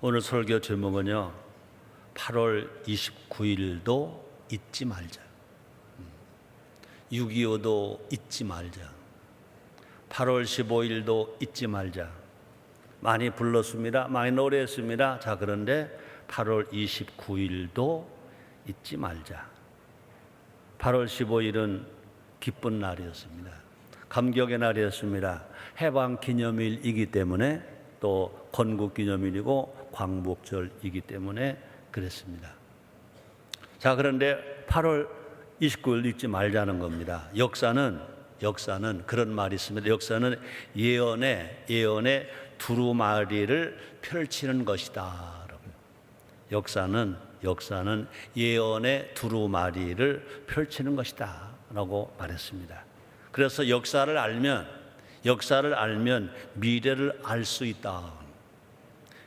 오늘 설교 제목은요, 8월 29일도 잊지 말자. 6.25도 잊지 말자. 8월 15일도 잊지 말자. 많이 불렀습니다. 많이 노래했습니다. 자, 그런데 8월 29일도 잊지 말자. 8월 15일은 기쁜 날이었습니다. 감격의 날이었습니다. 해방기념일이기 때문에, 또 건국기념일이고 광복절이기 때문에 그랬습니다. 자, 그런데 8월 29일 잊지 말자는 겁니다. 역사는 그런 말이 있습니다. 역사는 예언의 두루마리를 펼치는 것이다. 역사는 예언의 두루마리를 펼치는 것이다 라고 말했습니다. 그래서 역사를 알면 미래를 알 수 있다.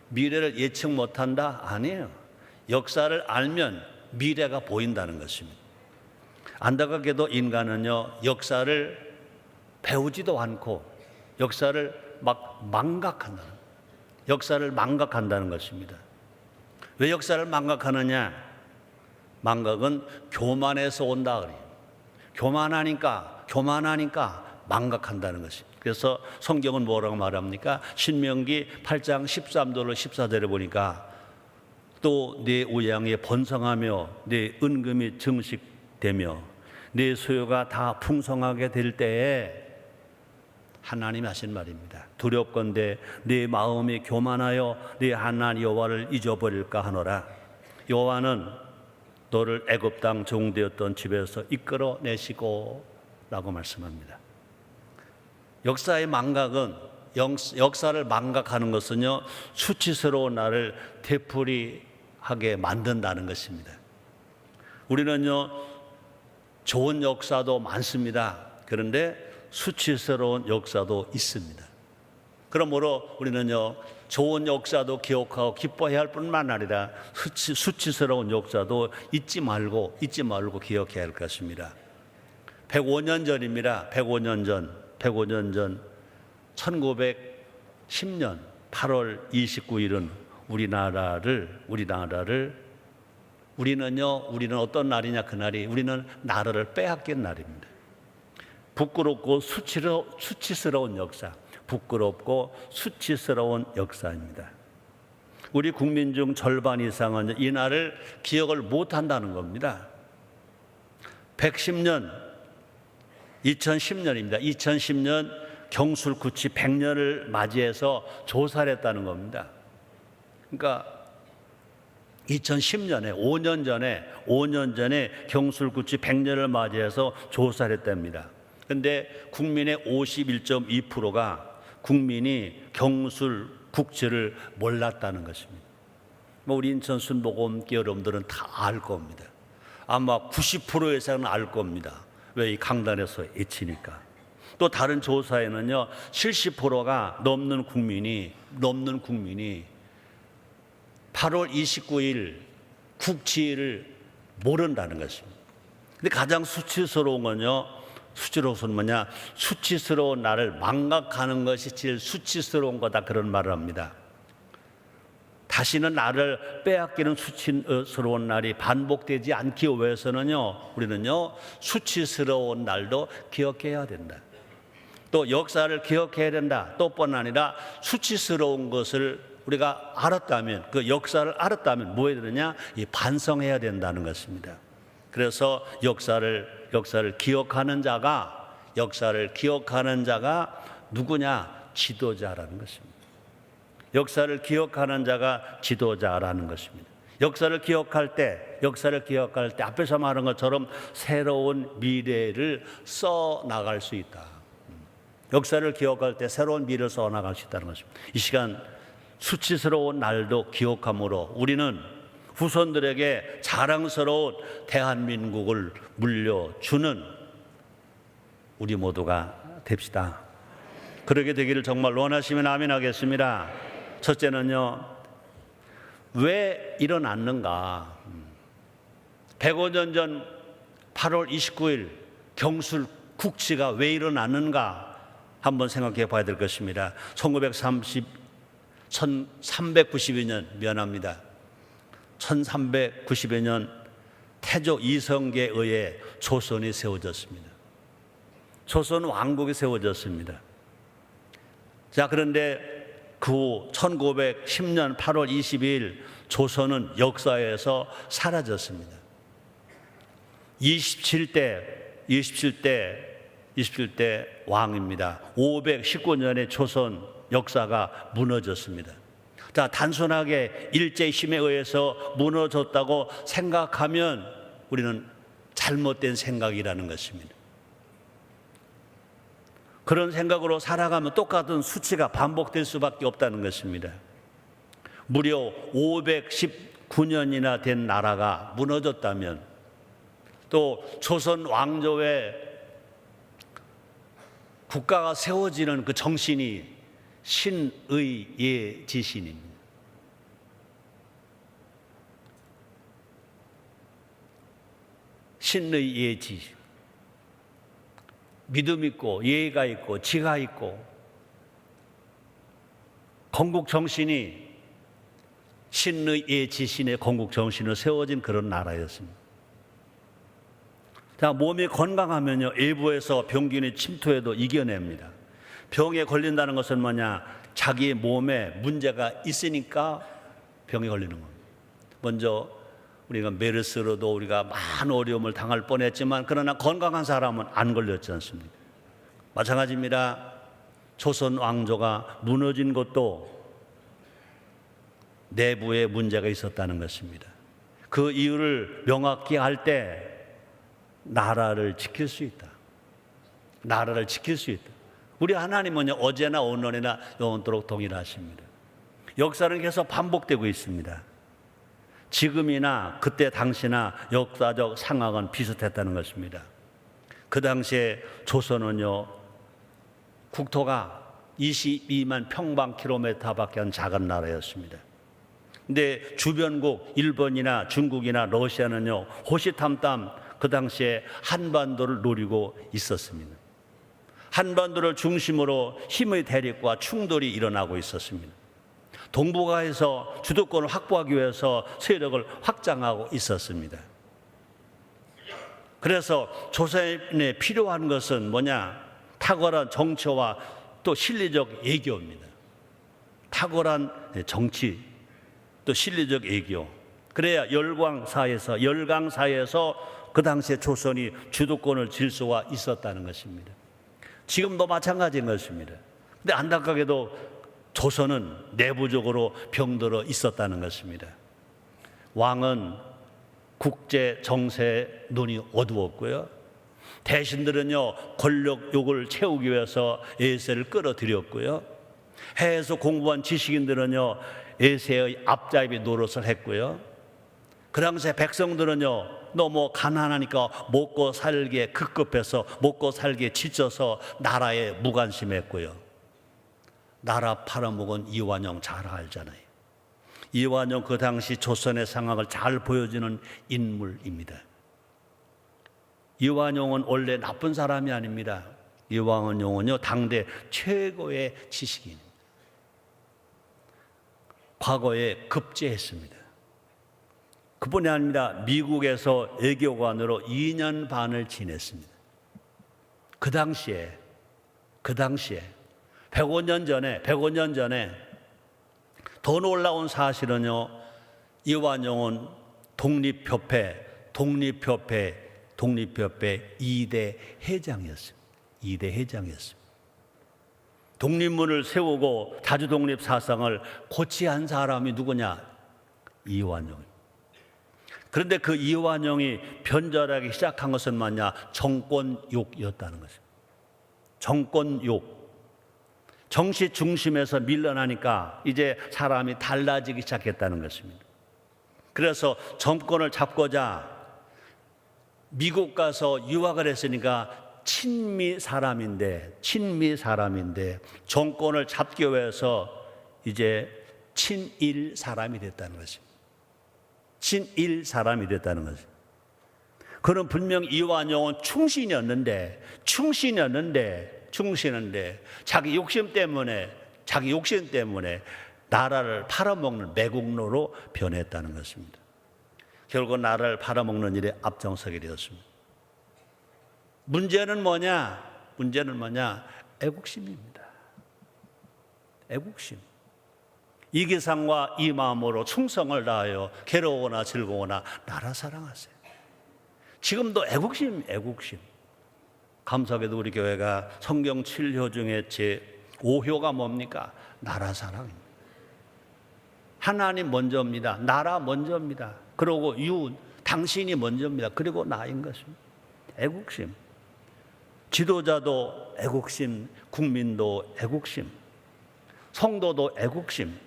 미래를 예측 못한다? 아니에요. 역사를 알면 미래가 보인다는 것입니다. 안타깝게도 인간은요, 역사를 배우지도 않고 역사를 망각한다는 것입니다. 왜 역사를 망각하느냐? 망각은 교만에서 온다 그래요. 교만하니까 망각한다는 것입니다. 그래서 성경은 뭐라고 말합니까? 신명기 8장 13절로 14절에 보니까 또 내 우양이 번성하며 내 은금이 증식되며 내 소유가 다 풍성하게 될 때에, 하나님이 하신 말입니다. 두렵건대 내 마음이 교만하여 내 하나님 여호와를 잊어버릴까 하노라. 여호와는 너를 애굽 땅 종되었던 집에서 이끌어내시고 라고 말씀합니다. 역사의 망각은, 역사를 망각하는 것은요, 수치스러운 나를 되풀이하게 만든다는 것입니다. 우리는요, 좋은 역사도 많습니다. 그런데 수치스러운 역사도 있습니다. 그러므로 우리는요, 좋은 역사도 기억하고 기뻐해야 할 뿐만 아니라 수치스러운 역사도 잊지 말고 기억해야 할 것입니다. 105년 전입니다. 105년 전 1910년 8월 29일은 우리는 어떤 날이냐? 그날이 우리는 나라를 빼앗긴 날입니다. 부끄럽고 수치스러운 역사, 부끄럽고 수치스러운 역사입니다. 우리 국민 중 절반 이상은 이 날을 기억을 못한다는 겁니다. 2010년입니다. 2010년 경술구치 100년을 맞이해서 조사를 했다는 겁니다. 그러니까 2010년에 5년 전에 경술구치 100년을 맞이해서 조사를 했답니다. 그런데 국민의 51.2%가 국민이 경술국치를 몰랐다는 것입니다. 우리 인천 순복음교회 여러분들은 다 알 겁니다. 아마 90% 이상은 알 겁니다. 왜? 이 강단에서 외치니까. 또 다른 조사에는요, 70%가 넘는 국민이 8월 29일 국치를 모른다는 것입니다. 근데 가장 수치스러운 건요, 수치스러운 나를 망각하는 것이 제일 수치스러운 거다, 그런 말을 합니다. 다시는 나를 빼앗기는 수치스러운 날이 반복되지 않기 위해서는요, 우리는요, 수치스러운 날도 기억해야 된다. 또 역사를 기억해야 된다. 또뿐 아니라 수치스러운 것을 우리가 알았다면, 그 역사를 알았다면 뭐 해야 되느냐? 반성해야 된다는 것입니다. 그래서 역사를 기억하는 자가 누구냐? 지도자라는 것입니다. 역사를 기억하는 자가 지도자라는 것입니다. 역사를 기억할 때 앞에서 말한 것처럼 새로운 미래를 써 나갈 수 있다. 역사를 기억할 때 새로운 미래를 써 나갈 수 있다는 것입니다. 이 시간 수치스러운 날도 기억함으로 우리는 후손들에게 자랑스러운 대한민국을 물려주는 우리 모두가 됩시다. 그러게 되기를 정말 원하시면 아멘 하겠습니다. 첫째는요, 왜 일어났는가? 105년 전 8월 29일 경술국치가 왜 일어났는가? 한번 생각해 봐야 될 것입니다. 1392년 미안합니다. 1392년 태조 이성계에 의해 조선이 세워졌습니다. 조선 왕국이 세워졌습니다. 자, 그런데 그 후 1910년 8월 22일 조선은 역사에서 사라졌습니다. 27대 왕입니다. 519년에 조선 역사가 무너졌습니다. 자, 단순하게 일제의 힘에 의해서 무너졌다고 생각하면 우리는 잘못된 생각이라는 것입니다. 그런 생각으로 살아가면 똑같은 수치가 반복될 수밖에 없다는 것입니다. 무려 519년이나 된 나라가 무너졌다면, 또 조선 왕조의 국가가 세워지는 그 정신이 신의의 지신입니다. 신의의 지신. 믿음 있고 예의가 있고 지가 있고 건국 정신이 신의의 지신의 건국 정신으로 세워진 그런 나라였습니다. 자, 몸이 건강하면요, 일부에서 병균이 침투해도 이겨냅니다. 병에 걸린다는 것은 뭐냐? 자기 몸에 문제가 있으니까 병에 걸리는 겁니다. 먼저 우리가 메르스로도 우리가 많은 어려움을 당할 뻔했지만, 그러나 건강한 사람은 안 걸렸지 않습니까? 마찬가지입니다. 조선 왕조가 무너진 것도 내부에 문제가 있었다는 것입니다. 그 이유를 명확히 할 때 나라를 지킬 수 있다. 나라를 지킬 수 있다. 우리 하나님은요, 어제나 오늘이나 영원토록 동일하십니다. 역사는 계속 반복되고 있습니다. 지금이나 그때 당시나 역사적 상황은 비슷했다는 것입니다. 그 당시에 조선은요, 국토가 22만 평방킬로미터밖에 안 작은 나라였습니다. 근데 주변국 일본이나 중국이나 러시아는요, 호시탐탐 그 당시에 한반도를 노리고 있었습니다. 한반도를 중심으로 힘의 대립과 충돌이 일어나고 있었습니다. 동북아에서 주도권을 확보하기 위해서 세력을 확장하고 있었습니다. 그래서 조선에 필요한 것은 뭐냐? 탁월한 정치와 또 실리적 애교입니다. 탁월한 정치, 또 실리적 애교. 그래야 열강사에서 그 당시에 조선이 주도권을 질 수가 있었다는 것입니다. 지금도 마찬가지인 것입니다. 근데 안타깝게도 조선은 내부적으로 병들어 있었다는 것입니다. 왕은 국제 정세에 눈이 어두웠고요. 대신들은요, 권력욕을 채우기 위해서 에세를 끌어들였고요. 해에서 공부한 지식인들은요, 에세의 앞잡이 노릇을 했고요. 그 당시에 백성들은요, 너무 가난하니까 먹고 살기에 급급해서 먹고 살기에 지쳐서 나라에 무관심했고요. 나라 팔아먹은 이완용 잘 알잖아요. 이완용 그 당시 조선의 상황을 잘 보여주는 인물입니다. 이완용은 원래 나쁜 사람이 아닙니다. 이완용은요, 당대 최고의 지식인입니다. 과거에 급제했습니다. 그뿐이 아닙니다. 미국에서 외교관으로 2년 반을 지냈습니다. 그 당시에 105년 전에 더 놀라운 사실은요, 이완용은 독립협회 2대 회장이었습니다. 2대 회장이었습니다. 독립문을 세우고 자주독립 사상을 고취한 사람이 누구냐? 이완용입니다. 그런데 그 이완용이 변절하기 시작한 것은 뭐냐? 정권욕이었다는 것입니다. 정권욕. 정치 중심에서 밀려나니까 이제 사람이 달라지기 시작했다는 것입니다. 그래서 정권을 잡고자 미국 가서 유학을 했으니까 친미 사람인데 정권을 잡기 위해서 이제 친일 사람이 됐다는 것입니다. 친일 사람이 됐다는 것입니다. 그는 분명 이완용은 충신이었는데 자기 욕심 때문에 나라를 팔아먹는 매국노로 변했다는 것입니다. 결국 나라를 팔아먹는 일에 앞장서게 되었습니다. 문제는 뭐냐? 애국심입니다. 애국심. 이기상과 이 마음으로 충성을 다하여 괴로우거나 즐거우나 나라 사랑하세요. 지금도 애국심. 감사하게도 우리 교회가 성경 7효 중에 제 5효가 뭡니까? 나라 사랑입니다. 하나님 먼저입니다. 나라 먼저입니다. 그리고 당신이 먼저입니다. 그리고 나인 것입니다. 애국심. 지도자도 애국심, 국민도 애국심, 성도도 애국심.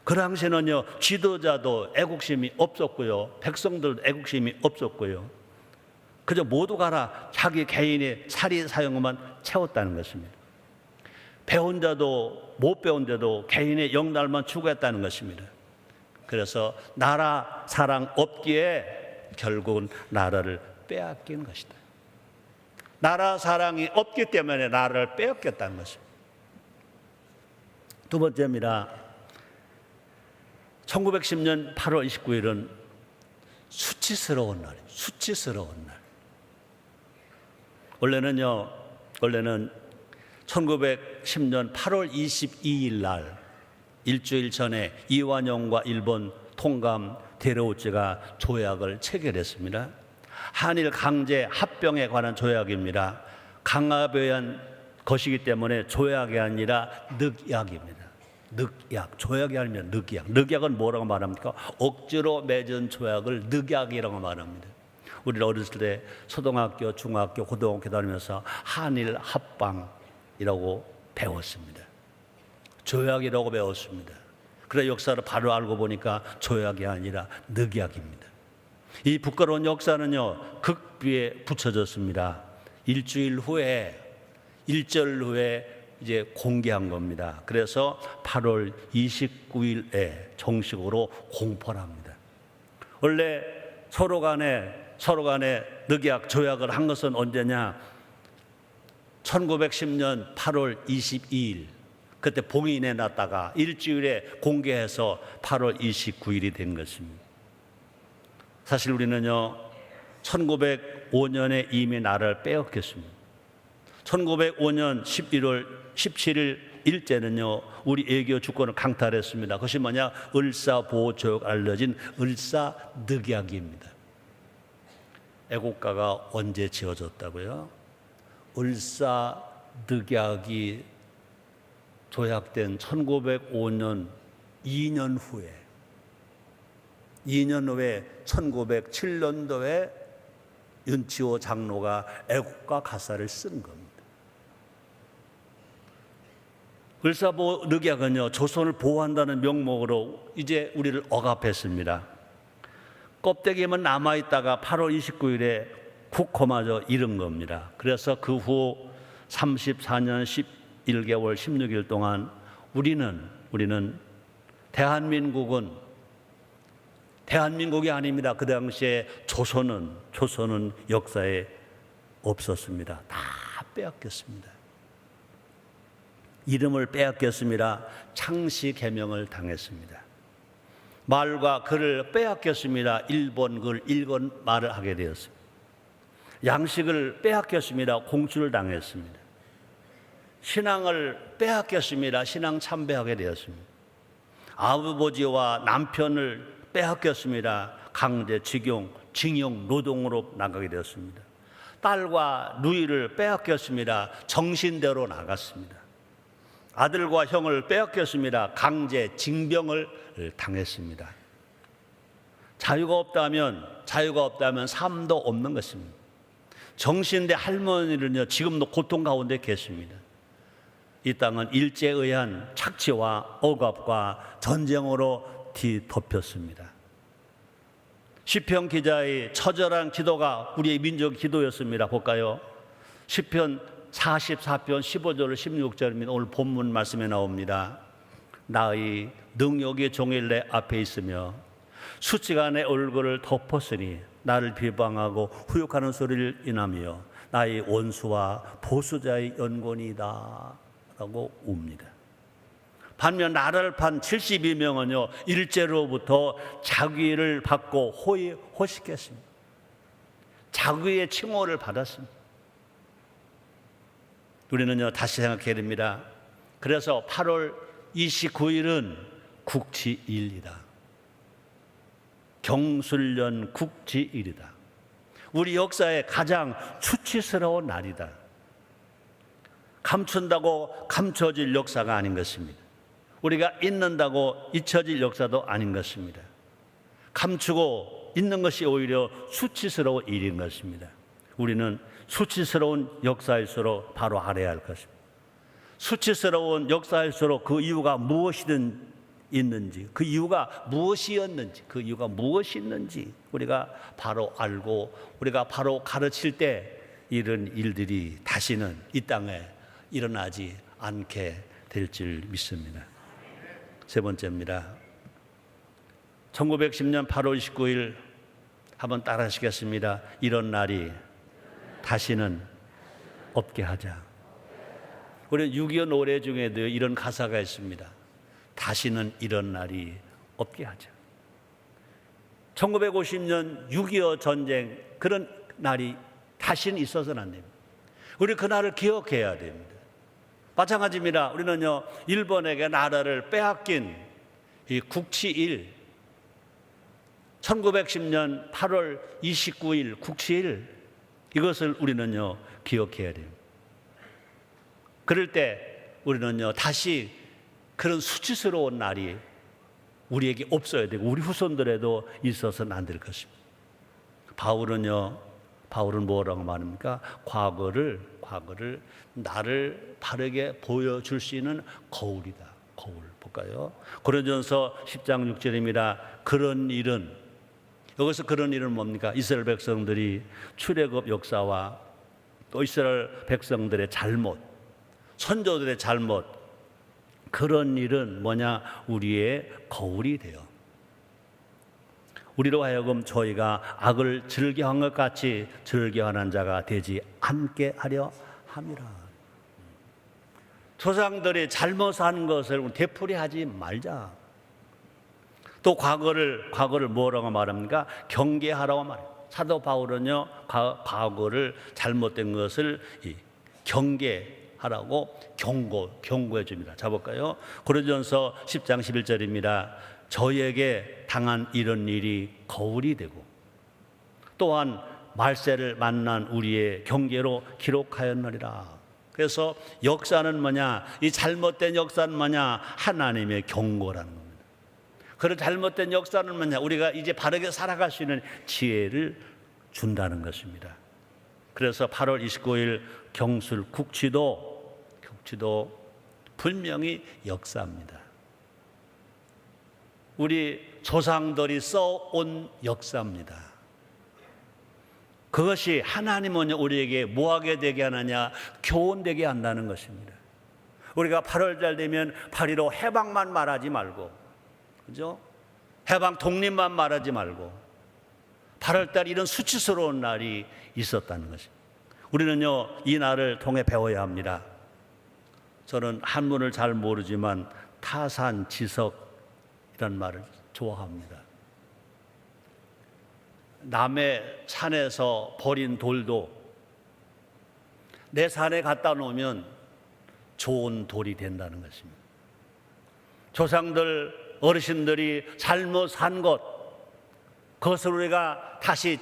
그 당시에는요, 지도자도 애국심이 없었고요, 백성들도 애국심이 없었고요. 그저 모두 가라 자기 개인의 사리 사용만 채웠다는 것입니다. 배운 자도 못 배운 자도 개인의 영달만 추구했다는 것입니다. 그래서 나라 사랑 없기에 결국은 나라를 빼앗긴 것이다. 나라 사랑이 없기 때문에 나라를 빼앗겼다는 것입니다. 두 번째입니다. 1910년 8월 29일은 수치스러운 날입니다. 수치스러운 날. 원래는 1910년 8월 22일 날 일주일 전에 이완용과 일본 통감 데레우치가 조약을 체결했습니다. 한일 강제 합병에 관한 조약입니다. 강압에 의한 것이기 때문에 조약이 아니라 늑약입니다. 늑약, 조약이 아니면 늑약. 늑약은 뭐라고 말합니까? 억지로 맺은 조약을 늑약이라고 말합니다. 우리는 어렸을 때 초등학교, 중학교, 고등학교 다니면서 한일 합방이라고 배웠습니다. 조약이라고 배웠습니다. 그래 역사를 바로 알고 보니까 조약이 아니라 늑약입니다. 이 부끄러운 역사는요, 극비에 붙여졌습니다. 일주일 후에 이제 공개한 겁니다. 그래서 8월 29일에 정식으로 공포를 합니다. 원래 서로 간에 늑약 조약을 한 것은 언제냐? 1910년 8월 22일 그때 봉인해 놨다가 일주일에 공개해서 8월 29일이 된 것입니다. 사실 우리는요, 1905년에 이미 나라를 빼앗겼습니다. 1905년 11월 17일 일제는요, 우리 애교 주권을 강탈했습니다. 그것이 뭐냐? 을사보호조약 알려진 을사늑약입니다. 애국가가 언제 지어졌다고요? 을사늑약이 조약된 1905년 2년 후에 1907년도에 윤치호 장로가 애국가 가사를 쓴 겁니다. 을사늑약은요, 조선을 보호한다는 명목으로 이제 우리를 억압했습니다. 껍데기만 남아있다가 8월 29일에 국호마저 잃은 겁니다. 그래서 그 후 34년 11개월 16일 동안 우리는 대한민국이 아닙니다. 그 당시에 조선은 역사에 없었습니다. 다 빼앗겼습니다. 이름을 빼앗겼습니다. 창씨 개명을 당했습니다. 말과 글을 빼앗겼습니다. 일본 글, 일본 말을 하게 되었습니다. 양식을 빼앗겼습니다. 공수를 당했습니다. 신앙을 빼앗겼습니다. 신앙 참배하게 되었습니다. 아버지와 남편을 빼앗겼습니다. 강제 징용 노동으로 나가게 되었습니다. 딸과 누이를 빼앗겼습니다. 정신대로 나갔습니다. 아들과 형을 빼앗겼습니다. 강제 징병을 당했습니다. 자유가 없다면 삶도 없는 것입니다. 정신대 할머니는요, 지금도 고통 가운데 계십니다. 이 땅은 일제에 의한 착취와 억압과 전쟁으로 뒤덮였습니다. 시편 기자의 처절한 기도가 우리의 민족 기도였습니다. 볼까요? 시편 44편 15절 16절입니다. 오늘 본문 말씀에 나옵니다. 나의 능욕이 종일 내 앞에 있으며 수치가 내 얼굴을 덮었으니 나를 비방하고 후욕하는 소리를 인하며 나의 원수와 보수자의 연곤이다 라고 웁니다. 반면 나라를 판 72명은요 일제로부터 자귀를 받고 호식했습니다. 자귀의 칭호를 받았습니다. 우리는요 다시 생각해야 됩니다. 그래서 8월 29일은 국치일이다. 경술련 국치일이다. 우리 역사의 가장 수치스러운 날이다. 감춘다고 감춰질 역사가 아닌 것입니다. 우리가 잊는다고 잊혀질 역사도 아닌 것입니다. 감추고 있는 것이 오히려 수치스러운 일인 것입니다. 우리는 수치스러운 역사일수록 바로 알아야 할 것입니다. 수치스러운 역사일수록 그 이유가 무엇이든 있는지, 그 이유가 무엇이었는지, 그 이유가 무엇이 있는지 우리가 바로 알고 우리가 바로 가르칠 때 이런 일들이 다시는 이 땅에 일어나지 않게 될 줄 믿습니다. 세 번째입니다. 1910년 8월 29일 한번 따라 하시겠습니다. 이런 날이 다시는 없게 하자. 우리 6.25 노래 중에도 이런 가사가 있습니다. 다시는 이런 날이 없게 하자. 1950년 6.25 전쟁 그런 날이 다시는 있어서는 안 됩니다. 우리 그 날을 기억해야 됩니다. 마찬가지입니다. 우리는요 일본에게 나라를 빼앗긴 이 국치일 1910년 8월 29일 국치일 이것을 우리는요 기억해야 돼요. 그럴 때 우리는요 다시 그런 수치스러운 날이 우리에게 없어야 되고 우리 후손들에도 있어서는 안 될 것입니다. 바울은 뭐라고 말합니까? 과거를 나를 바르게 보여줄 수 있는 거울이다. 거울 볼까요? 고린도전서 10장 6절입니다. 그런 일은 여기서 그런 일은 뭡니까? 이스라엘 백성들이 출애굽 역사와 또 이스라엘 백성들의 잘못, 선조들의 잘못 그런 일은 뭐냐? 우리의 거울이 돼요. 우리로 하여금 저희가 악을 즐겨한 것 같이 즐겨하는 자가 되지 않게 하려 함이라. 조상들이 잘못한 것을 되풀이하지 말자. 또 과거를 뭐라고 말합니까? 경계하라고 말해요. 사도 바울은요 과거를 잘못된 것을 경계하라고 경고해 줍니다. 자 볼까요? 고린도전서 10장 11절입니다. 저에게 당한 이런 일이 거울이 되고 또한 말세를 만난 우리의 경계로 기록하였느니라. 그래서 역사는 뭐냐? 이 잘못된 역사는 뭐냐? 하나님의 경고라는 겁니다. 그런 잘못된 역사는 뭐냐? 우리가 이제 바르게 살아갈 수 있는 지혜를 준다는 것입니다. 그래서 8월 29일 경술 국치도 분명히 역사입니다. 우리 조상들이 써온 역사입니다. 그것이 하나님은 우리에게 뭐하게 되게 하느냐? 교훈되게 한다는 것입니다. 우리가 8월달 되면 8.15 해방만 말하지 말고, 그죠? 해방 독립만 말하지 말고 8월달 이런 수치스러운 날이 있었다는 것입니다. 우리는요 이 날을 통해 배워야 합니다. 저는 한문을 잘 모르지만 타산지석이라는 말을 좋아합니다. 남의 산에서 버린 돌도 내 산에 갖다 놓으면 좋은 돌이 된다는 것입니다. 조상들 어르신들이 잘못 산 것 그것을 우리가 다시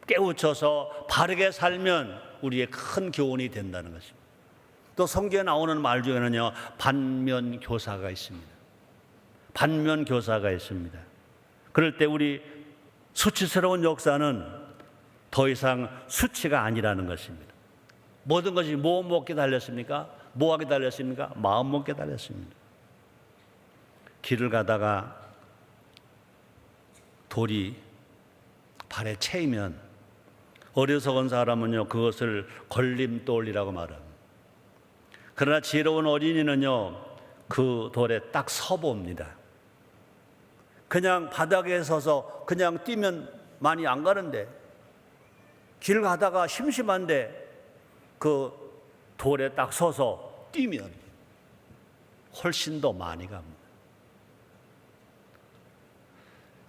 깨우쳐서 바르게 살면 우리의 큰 교훈이 된다는 것입니다. 또 성경에 나오는 말 중에는요 반면교사가 있습니다. 반면교사가 있습니다. 그럴 때 우리 수치스러운 역사는 더 이상 수치가 아니라는 것입니다. 모든 것이 뭐 먹게 달렸습니까? 뭐 하게 달렸습니까? 마음 먹게 달렸습니다. 길을 가다가 돌이 발에 채이면 어리석은 사람은요 그것을 걸림돌이라고 말합니다. 그러나 지혜로운 어린이는요 그 돌에 딱 서봅니다. 그냥 바닥에 서서 그냥 뛰면 많이 안 가는데 길 가다가 심심한데 그 돌에 딱 서서 뛰면 훨씬 더 많이 갑니다.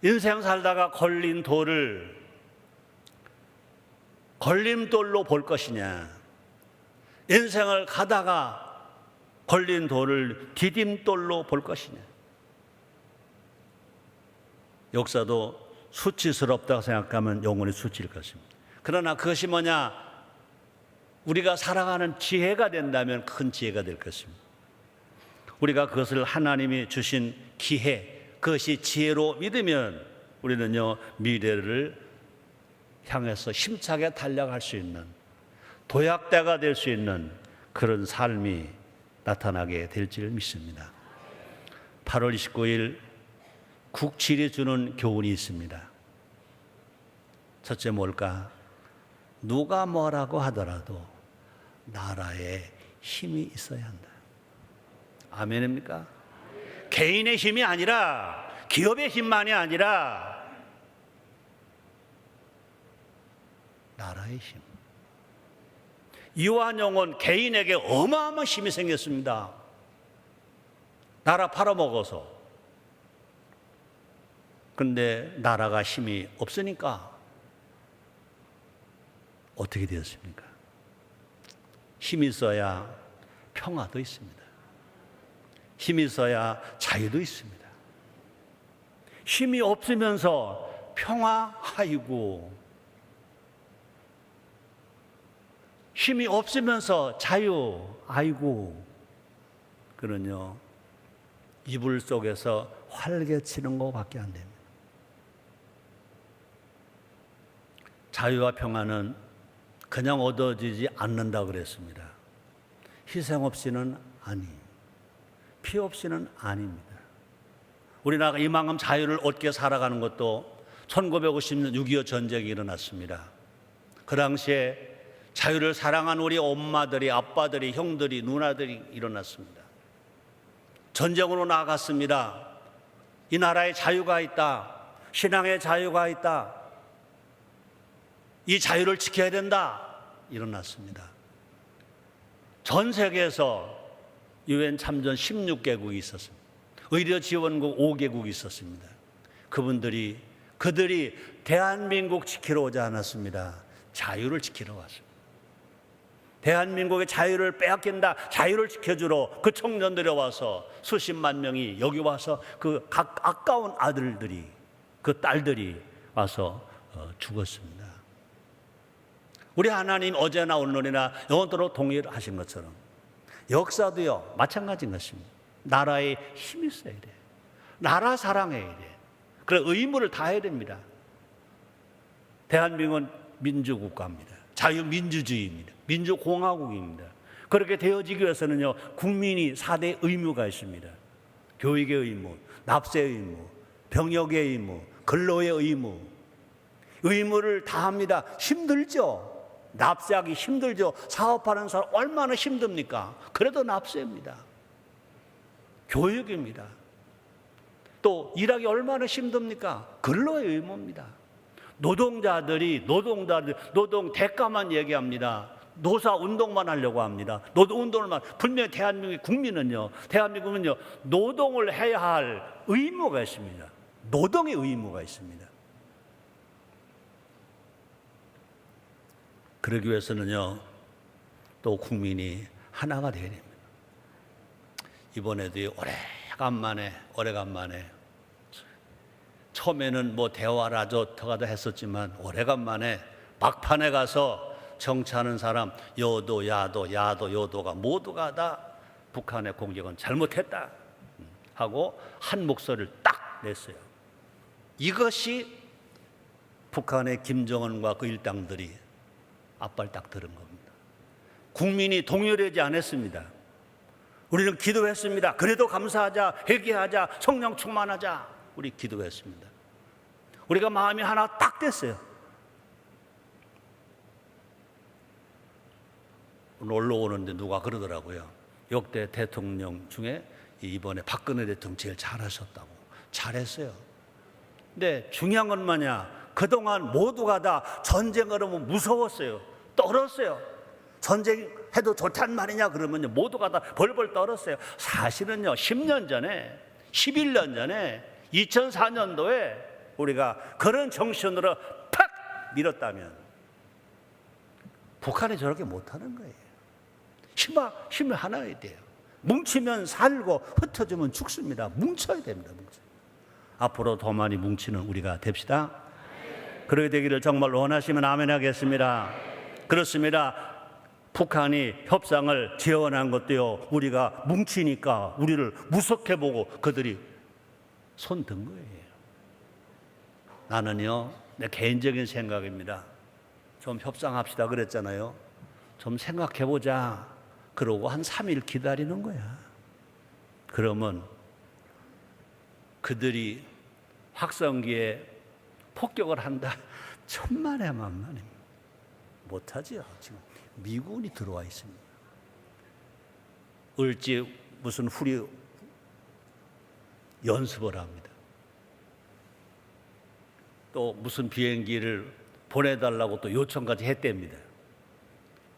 인생 살다가 걸린 돌을 걸림돌로 볼 것이냐, 인생을 가다가 걸린 돌을 디딤돌로 볼 것이냐. 역사도 수치스럽다고 생각하면 영원히 수치일 것입니다. 그러나 그것이 뭐냐? 우리가 살아가는 지혜가 된다면 큰 지혜가 될 것입니다. 우리가 그것을 하나님이 주신 기회, 그것이 지혜로 믿으면 우리는요, 미래를 향해서 힘차게 달려갈 수 있는, 도약대가 될 수 있는 그런 삶이 나타나게 될 줄 믿습니다. 8월 29일 국칠이 주는 교훈이 있습니다. 첫째 뭘까? 누가 뭐라고 하더라도 나라에 힘이 있어야 한다. 아멘입니까? 개인의 힘이 아니라, 기업의 힘만이 아니라 나라의 힘. 이완용은 개인에게 어마어마한 힘이 생겼습니다. 나라 팔아먹어서. 그런데 나라가 힘이 없으니까 어떻게 되었습니까? 힘이 있어야 평화도 있습니다. 힘이 있어야 자유도 있습니다. 힘이 없으면서 평화, 아이고. 힘이 없으면서 자유, 아이고. 그는요, 이불 속에서 활개치는 것밖에 안 됩니다. 자유와 평화는 그냥 얻어지지 않는다고 그랬습니다. 희생 없이는 아니, 피 없이는 아닙니다. 우리나라가 이만큼 자유를 얻게 살아가는 것도 1950년 6.25 전쟁이 일어났습니다. 그 당시에 자유를 사랑한 우리 엄마들이, 아빠들이, 형들이, 누나들이 일어났습니다. 전쟁으로 나갔습니다. 이 나라에 자유가 있다. 신앙의 자유가 있다. 이 자유를 지켜야 된다. 일어났습니다. 전 세계에서 유엔 참전 16개국이 있었습니다. 의료 지원국 5개국이 있었습니다. 그들이 대한민국 지키러 오지 않았습니다. 자유를 지키러 왔습니다. 대한민국의 자유를 빼앗긴다, 자유를 지켜주러 그 청년들이 와서 수십만 명이 여기 와서 그 아까운 아들들이, 그 딸들이 와서 죽었습니다. 우리 하나님 어제나 오늘이나 영원토록 동일하신 것처럼 역사도요 마찬가지인 것입니다. 나라에 힘이 있어야 돼. 나라 사랑해야 돼. 그래 의무를 다해야 됩니다. 대한민국은 민주국가입니다. 자유민주주의입니다. 민주공화국입니다. 그렇게 되어지기 위해서는요, 국민이 4대 의무가 있습니다. 교육의 의무, 납세의 의무, 병역의 의무, 근로의 의무. 의무를 다합니다. 힘들죠? 납세하기 힘들죠? 사업하는 사람 얼마나 힘듭니까? 그래도 납세입니다. 교육입니다. 또 일하기 얼마나 힘듭니까? 근로의 의무입니다. 노동자들이 노동 대가만 얘기합니다. 노사 운동만 하려고 합니다. 노동 운동을만. 분명히 대한민국은요 노동을 해야 할 의무가 있습니다. 노동의 의무가 있습니다. 그러기 위해서는요 또 국민이 하나가 되어야 됩니다. 이번에도 오래간만에 처음에는 뭐 대화라조터가도 했었지만 오래간만에 막판에 가서 정치하는 사람 여도 여도가 모두가 다 북한의 공격은 잘못했다 하고 한 목소리를 딱 냈어요. 이것이 북한의 김정은과 그 일당들이 앞발 딱 들은 겁니다. 국민이 동요되지 않았습니다. 우리는 기도했습니다. 그래도 감사하자, 회개하자, 성령 충만하자. 우리 기도했습니다. 우리가 마음이 하나 딱 됐어요. 놀러 오는데 누가 그러더라고요. 역대 대통령 중에 이번에 박근혜 대통령 제일 잘하셨다고. 잘했어요. 근데 중요한 건 뭐냐? 그동안 모두가 다 전쟁을 하면 무서웠어요. 떨었어요. 전쟁해도 좋단 말이냐 그러면요 모두가 다 벌벌 떨었어요. 사실은요 10년 전에 11년 전에 2004년도에 우리가 그런 정신으로 팍 밀었다면 북한이 저렇게 못하는 거예요. 힘을 하나야 돼요. 뭉치면 살고 흩어지면 죽습니다. 뭉쳐야 됩니다. 앞으로 더 많이 뭉치는 우리가 됩시다. 그러게 되기를 정말 원하시면 아멘 하겠습니다. 그렇습니다. 북한이 협상을 제언한 것도요 우리가 뭉치니까 우리를 무섭게 보고 그들이 손 든 거예요. 나는요 내 개인적인 생각입니다. 좀 협상합시다 그랬잖아요. 좀 생각해보자 그러고 한 3일 기다리는 거야. 그러면 그들이 확성기에 폭격을 한다. 천만에 만만입니다. 못하지요. 지금 미군이 들어와 있습니다. 을지 무슨 후리 연습을 합니다. 또 무슨 비행기를 보내달라고 또 요청까지 했답니다.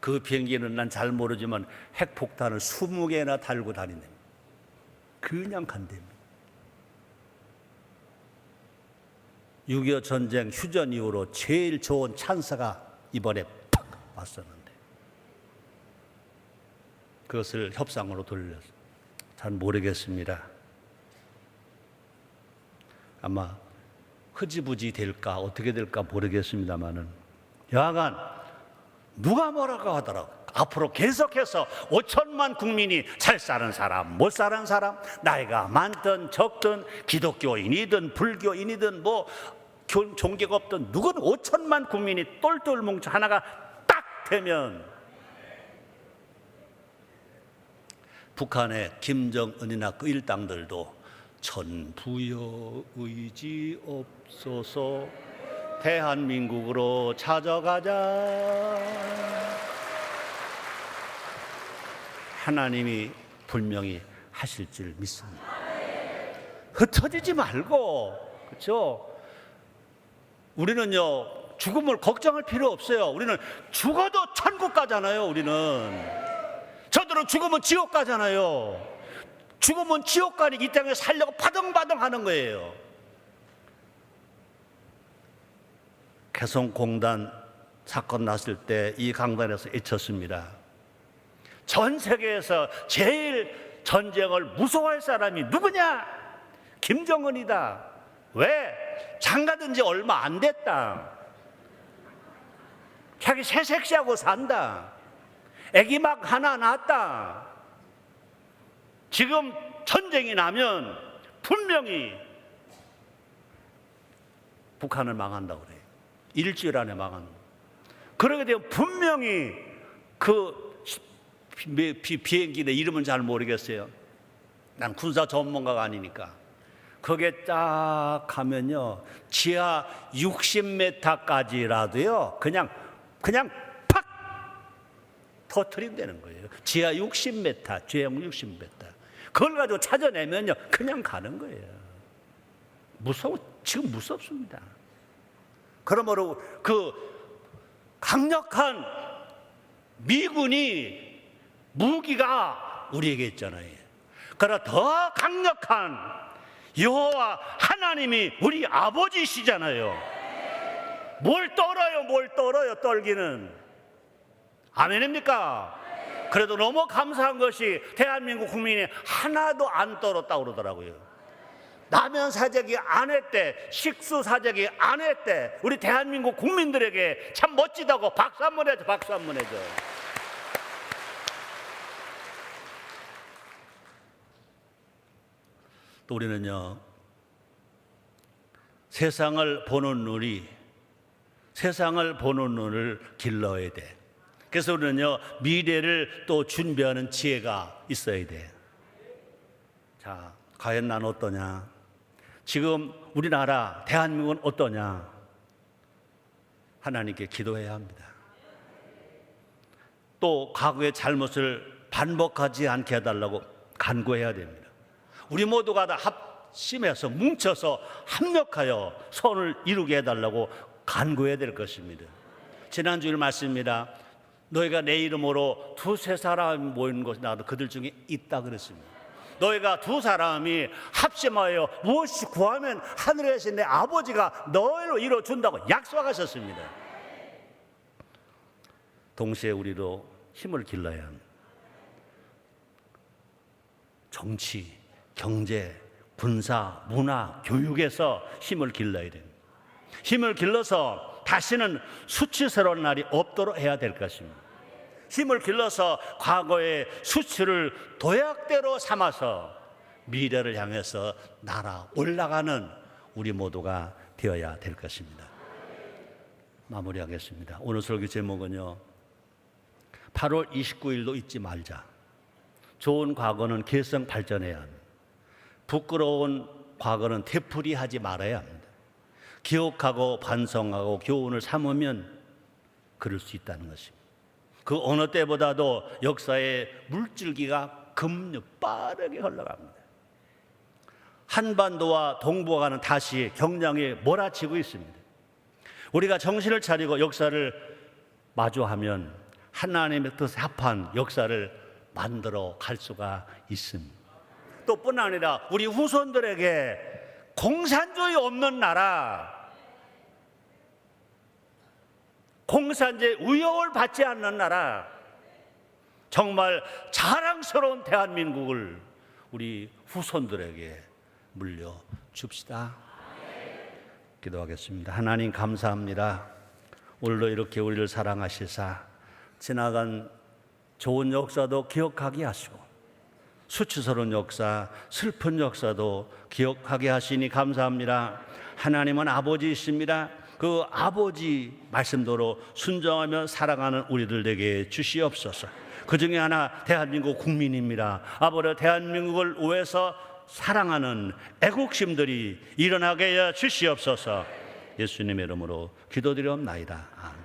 그 비행기는 난 잘 모르지만 핵폭탄을 20개나 달고 다니는 그냥 간답니다. 6.25 전쟁 휴전 이후로 제일 좋은 찬사가 이번에 팍 왔었는데 그것을 협상으로 돌렸어요. 잘 모르겠습니다. 아마 흐지부지 될까 어떻게 될까 모르겠습니다만은 여하간 누가 뭐라고 하더라도 앞으로 계속해서 5천만 국민이 잘 사는 사람, 못 사는 사람, 나이가 많든 적든 기독교인이든 불교인이든 뭐 종교가 없든 누군 5천만 국민이 똘똘 뭉쳐 하나가 딱 되면 북한의 김정은이나 그 일당들도 천부여 의지 없어서 대한민국으로 찾아가자. 하나님이 분명히 하실 줄 믿습니다. 흩어지지 말고, 그렇죠? 우리는요 죽음을 걱정할 필요 없어요. 우리는 죽어도 천국 가잖아요. 우리는 저들은 죽으면 지옥 가잖아요. 죽으면 지옥 가니 이 땅에 살려고 바등바등 하는 거예요. 개성공단 사건 났을 때 이 강단에서 외쳤습니다. 전 세계에서 제일 전쟁을 무서워할 사람이 누구냐? 김정은이다. 왜? 장가든 지 얼마 안 됐다. 자기 새 섹시하고 산다. 애기 막 하나 낳았다. 지금 전쟁이 나면 분명히 북한을 망한다고 그래요. 일주일 안에 망한다. 그러게 되면 분명히 그 비행기 내 이름은 잘 모르겠어요. 난 군사 전문가가 아니니까. 거기에 딱 가면요 지하 60m까지라도요 그냥 팍 터뜨리면 되는 거예요. 지하 60m, 지하 60m. 그걸 가지고 찾아내면요 그냥 가는 거예요. 지금 무섭습니다. 그러므로 그 강력한 미군이 무기가 우리에게 있잖아요. 그러나 더 강력한 여호와 하나님이 우리 아버지시잖아요. 뭘 떨어요 떨기는. 아멘입니까? 그래도 너무 감사한 것이 대한민국 국민이 하나도 안 떨었다고 그러더라고요. 라면 사재기 안 했대, 식수 사재기 안 했대. 우리 대한민국 국민들에게 참 멋지다고 박수 한번 해줘. 박수 한번 해줘. 또 우리는요 세상을 보는 눈을 길러야 돼. 그래서 우리는요 미래를 또 준비하는 지혜가 있어야 돼. 자, 과연 난 어떠냐? 지금 우리나라 대한민국은 어떠냐? 하나님께 기도해야 합니다. 또 과거의 잘못을 반복하지 않게 해달라고 간구해야 됩니다. 우리 모두가 다 합심해서 뭉쳐서 합력하여 선을 이루게 해달라고 간구해야 될 것입니다. 지난주일 말씀입니다. 너희가 내 이름으로 두세 사람이 모이는 것이 나도 그들 중에 있다 그랬습니다. 너희가 두 사람이 합심하여 무엇이 구하면 하늘에 계신 내 아버지가 너희로 이루어준다고 약속하셨습니다. 동시에 우리도 힘을 길러야 합니다. 정치, 경제, 군사, 문화, 교육에서 힘을 길러야 됩니다. 힘을 길러서 다시는 수치스러운 날이 없도록 해야 될 것입니다. 힘을 길러서 과거의 수치를 도약대로 삼아서 미래를 향해서 날아 올라가는 우리 모두가 되어야 될 것입니다. 마무리하겠습니다. 오늘 설교 제목은요, 8월 29일도 잊지 말자. 좋은 과거는 계속 발전해야 합니다. 부끄러운 과거는 되풀이하지 말아야 합니다. 기억하고 반성하고 교훈을 삼으면 그럴 수 있다는 것입니다. 그 어느 때보다도 역사의 물줄기가 급류 빠르게 흘러갑니다. 한반도와 동북아는 다시 경량이 몰아치고 있습니다. 우리가 정신을 차리고 역사를 마주하면 하나님의 뜻에 합한 역사를 만들어 갈 수가 있습니다. 또 뿐 아니라 우리 후손들에게 공산주의 없는 나라, 공산주의 위협을 받지 않는 나라, 정말 자랑스러운 대한민국을 우리 후손들에게 물려줍시다. 기도하겠습니다. 하나님 감사합니다. 오늘도 이렇게 우리를 사랑하시사 지나간 좋은 역사도 기억하게 하시고 수치스러운 역사, 슬픈 역사도 기억하게 하시니 감사합니다. 하나님은 아버지이십니다. 그 아버지 말씀대로 순종하며 살아가는 우리들 되게 주시옵소서. 그 중에 하나 대한민국 국민입니다. 아버지 대한민국을 위해서 사랑하는 애국심들이 일어나게 해 주시옵소서. 예수님의 이름으로 기도드리옵나이다. 아멘.